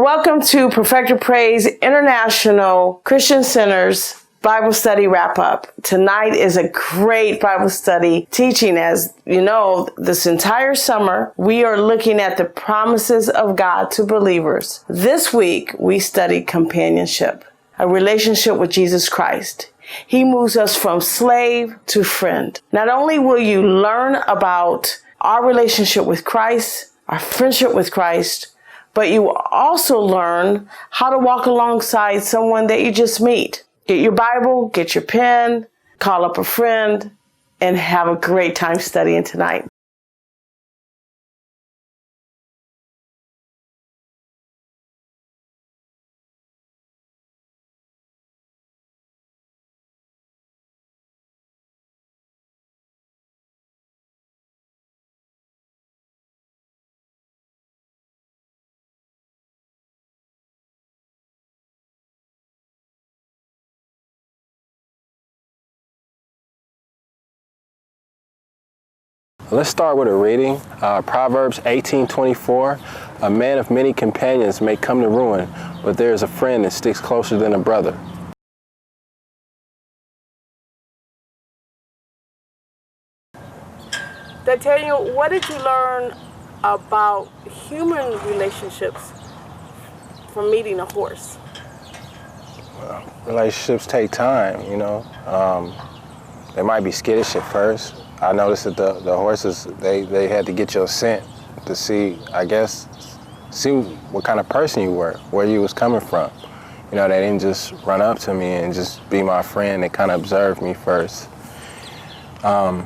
Welcome to Perfected Praise International Christian Center's Bible Study Wrap-Up. Tonight is a great Bible study teaching. As you know, this entire summer, we are looking at the promises of God to believers. This week, we study companionship, a relationship with Jesus Christ. He moves us from slave to friend. Not only will you learn about our relationship with Christ, our friendship with Christ, but you will also learn how to walk alongside someone that you just meet. Get your Bible, get your pen, call up a friend, and have a great time studying tonight. Let's start with a reading. Proverbs 18:24. A man of many companions may come to ruin, but there is a friend that sticks closer than a brother. Ditanyol, what did you learn about human relationships from meeting a horse? Well, relationships take time, you know. They might be skittish at first. I noticed that the horses, they had to get your scent to see, I guess, see what kind of person you were, where you was coming from. You know, they didn't just run up to me and just be my friend. They kind of observed me first. I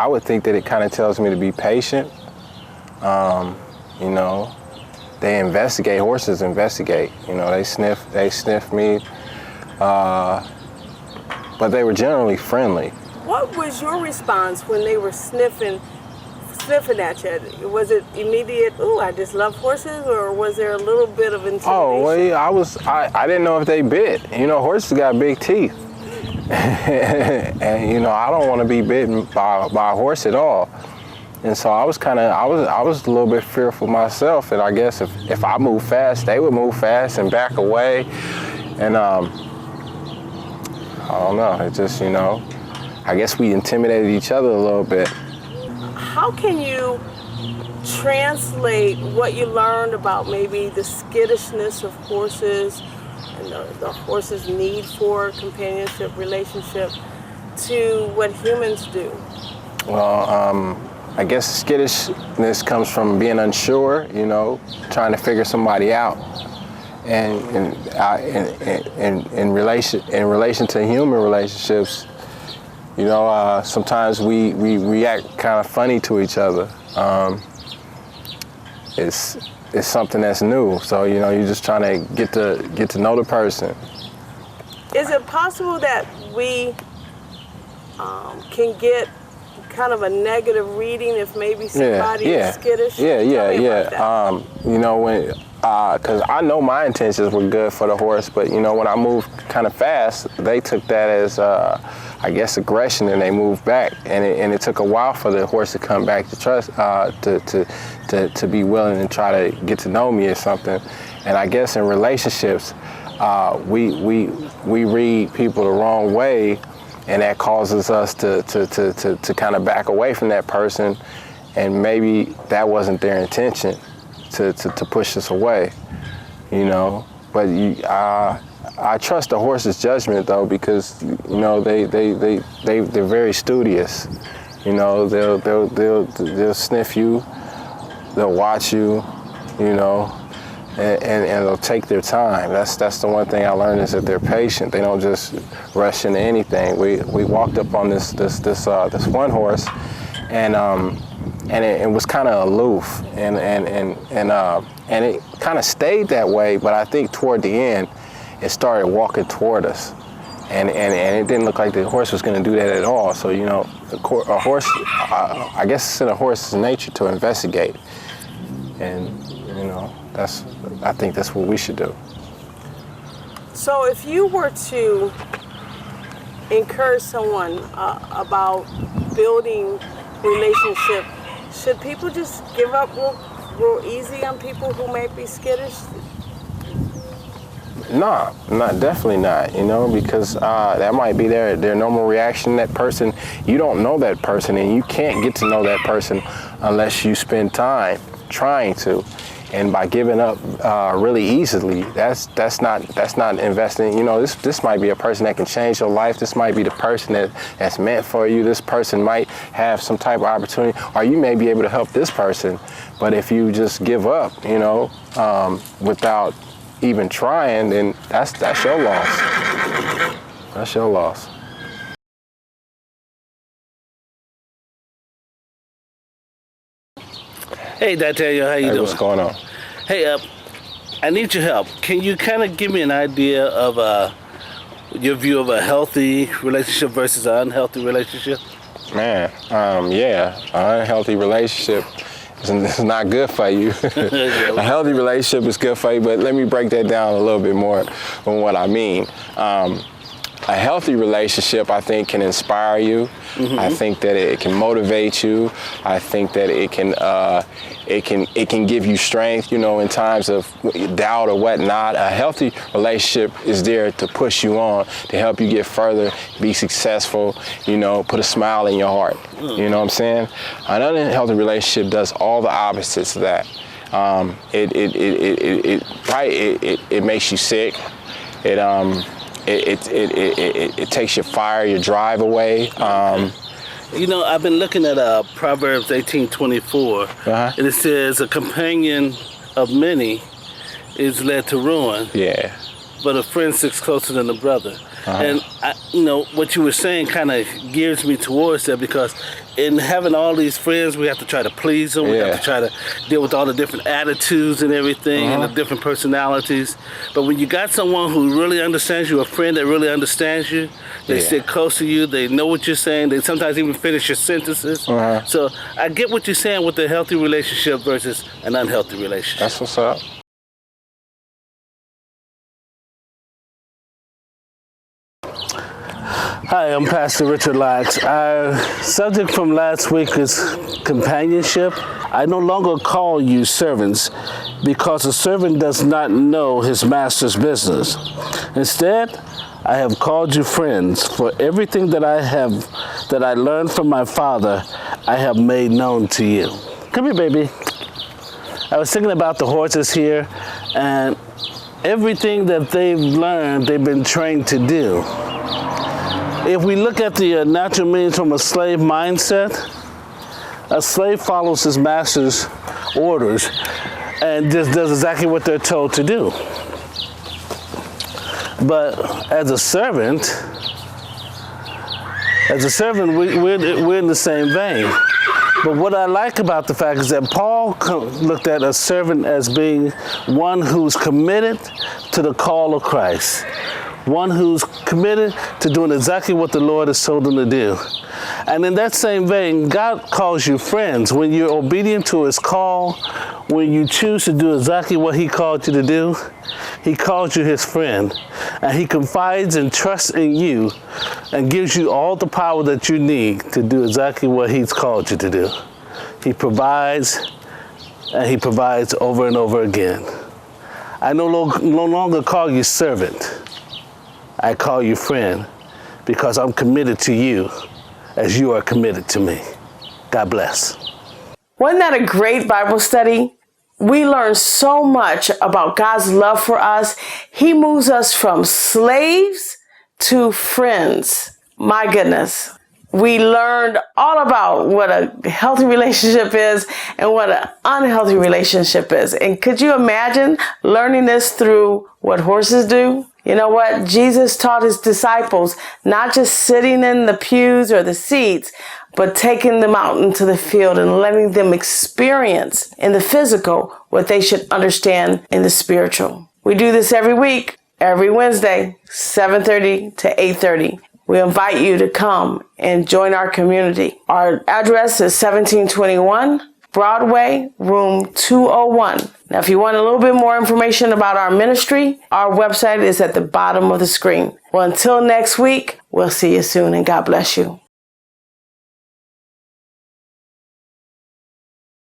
would think that it kind of tells me to be patient. You know, they investigate, horses investigate. You know, they sniff me. But they were generally friendly. What was your response when they were sniffing at you? Was it immediate, ooh, I just love horses, or was there a little bit of intimidation? Oh, well, yeah, I didn't know if they bit. You know, horses got big teeth. And, you know, I don't want to be bitten by a horse at all. And so I was a little bit fearful myself. And I guess if I move fast, they would move fast and back away. And, I don't know, it just, you know, I guess we intimidated each other a little bit. How can you translate what you learned about maybe the skittishness of horses and the horse's need for companionship, relationship, to what humans do? Well, I guess skittishness comes from being unsure, you know, trying to figure somebody out. And in relation to human relationships, you know, sometimes we react kind of funny to each other. It's something that's new, so you know, you're just trying to get to know the person. Is it possible that we can get kind of a negative reading if maybe somebody is skittish? Yeah. You know, when. Because I know my intentions were good for the horse, but you know, when I moved kind of fast, they took that as, I guess, aggression, and they moved back. And it took a while for the horse to come back to trust, to be willing and try to get to know me or something. And I guess in relationships, we read people the wrong way, and that causes us to kind of back away from that person, and maybe that wasn't their intention. To push us away, you know. But I trust the horse's judgment though, because you know they're very studious. You know, they'll sniff you, they'll watch you, you know, and they'll take their time. That's the one thing I learned, is that they're patient. They don't just rush into anything. We walked up on this one horse, and it was kind of aloof, and it kind of stayed that way. But I think toward the end, it started walking toward us, and it didn't look like the horse was going to do that at all. So you know, a horse, I guess it's in a horse's nature to investigate, and you know, I think that's what we should do. So if you were to encourage someone about building relationship, should people just give up real easy on people who may be skittish? No, not definitely not. Because that might be their normal reaction. That person, you don't know that person, and you can't get to know that person unless you spend time trying to. And by giving up really easily, that's not investing. This might be a person that can change your life. This might be the person that's meant for you. This person might have some type of opportunity, or you may be able to help this person. But if you just give up, without even trying, then that's your loss. That's your loss. Hey, Ditanyol, how you doing? What's going on? Hey, I need your help. Can you kind of give me an idea of your view of a healthy relationship versus an unhealthy relationship? Man, yeah, an unhealthy relationship is not good for you. A healthy relationship is good for you, but let me break that down a little bit more on what I mean. A healthy relationship, I think, can inspire you. Mm-hmm. I think that it can motivate you. I think that it can give you strength, in times of doubt or whatnot. A healthy relationship is there to push you on, to help you get further, be successful, put a smile in your heart. You know what I'm saying? An unhealthy relationship does all the opposites of that. It makes you sick. It takes your fire, your drive away. I've been looking at Proverbs 18:24, and it says, "A companion of many is led to ruin, Yeah. but a friend sticks closer than a brother." And what you were saying kind of gears me towards that, because in having all these friends, we have to try to please them. We have to try to deal with all the different attitudes and everything, and the different personalities. But when you got someone who really understands you, a friend that really understands you, they sit close to you, they know what you're saying, they sometimes even finish your sentences. So I get what you're saying with the healthy relationship versus an unhealthy relationship. That's what's up. Hi, I'm Pastor Richard Lax. Our subject from last week is companionship. I no longer call you servants, because a servant does not know his master's business. Instead, I have called you friends, for everything that I learned from my Father, I have made known to you. Come here, baby. I was thinking about the horses here, and everything that they've learned, they've been trained to do. If we look at the natural means from a slave mindset, a slave follows his master's orders and just does exactly what they're told to do. But as a servant, we're in the same vein. But what I like about the fact is that Paul looked at a servant as being one who's committed to the call of Christ. One who's committed to doing exactly what the Lord has told them to do. And in that same vein, God calls you friends. When you're obedient to his call, when you choose to do exactly what he called you to do, he calls you his friend. And he confides and trusts in you and gives you all the power that you need to do exactly what he's called you to do. He provides, and he provides over and over again. I no longer call you servant. I call you friend, because I'm committed to you as you are committed to me. God bless. Wasn't that a great Bible study? We learned so much about God's love for us. He moves us from slaves to friends. My goodness. We learned all about what a healthy relationship is and what an unhealthy relationship is. And could you imagine learning this through what horses do? You know what? Jesus taught his disciples not just sitting in the pews or the seats, but taking them out into the field and letting them experience in the physical what they should understand in the spiritual. We do this every week, every Wednesday, 7:30 to 8:30. We invite you to come and join our community. Our address is 1721 Broadway, room 201. Now, if you want a little bit more information about our ministry, our website is at the bottom of the screen. Well, until next week, we'll see you soon, and God bless you.